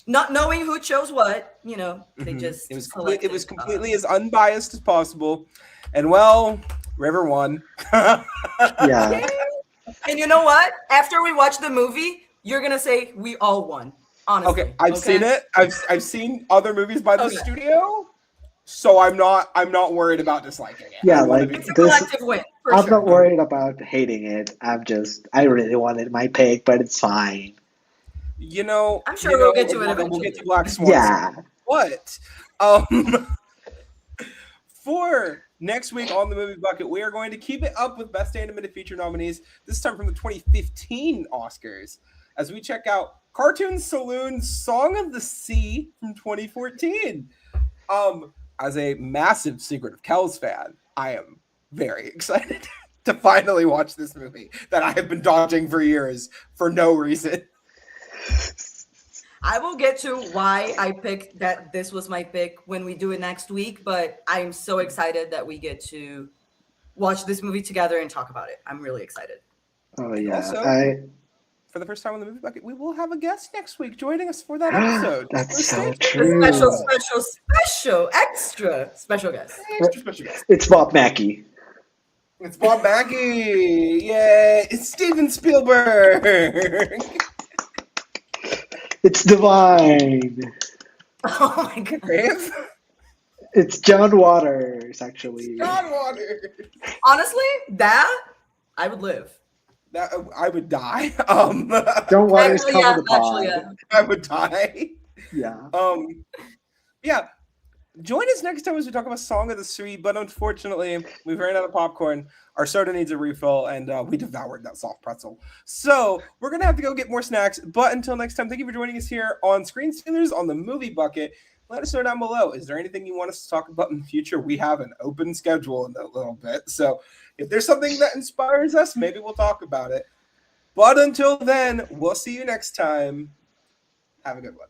Not knowing who chose what, they just it was completely as unbiased as possible, and well, River won. Yeah. And you know what? After we watch the movie, you're gonna say we all won. Honestly. Okay, I've seen it. I've seen other movies by the studio, so I'm not worried about disliking it. Yeah, like it's a collective win. I'm not worried about hating it. I really wanted my pick, but it's fine. I'm sure we'll get to it eventually. We'll get to Black Swan. Yeah. What? For next week on the Movie Bucket, we are going to keep it up with Best Animated Feature nominees, this time from the 2015 Oscars, as we check out Cartoon Saloon's Song of the Sea from 2014. As a massive Secret of Kells fan, I am very excited to finally watch this movie that I have been dodging for years for no reason. I will get to why I picked that this was my pick when we do it next week, but I'm so excited that we get to watch this movie together and talk about it. I'm really excited. Oh yeah. Also, for the first time on the Movie Bucket, we will have a guest next week joining us for that episode. That's so true. true. Extra special guest. It's Bob Mackie. It's Bob Mackie. Yay! It's Steven Spielberg. It's divine. Oh my god. It's John Waters, actually. John Waters. Honestly, that I would live. That I would die. John Waters covered the pod. I would die. Yeah. Yeah. Join us next time as we talk about Song of the Sea, but unfortunately, we've ran out of popcorn. Our soda needs a refill, and we devoured that soft pretzel. So we're going to have to go get more snacks. But until next time, thank you for joining us here on Screen Stealers on the Movie Bucket. Let us know down below. Is there anything you want us to talk about in the future? We have an open schedule in a little bit. So if there's something that inspires us, maybe we'll talk about it. But until then, we'll see you next time. Have a good one.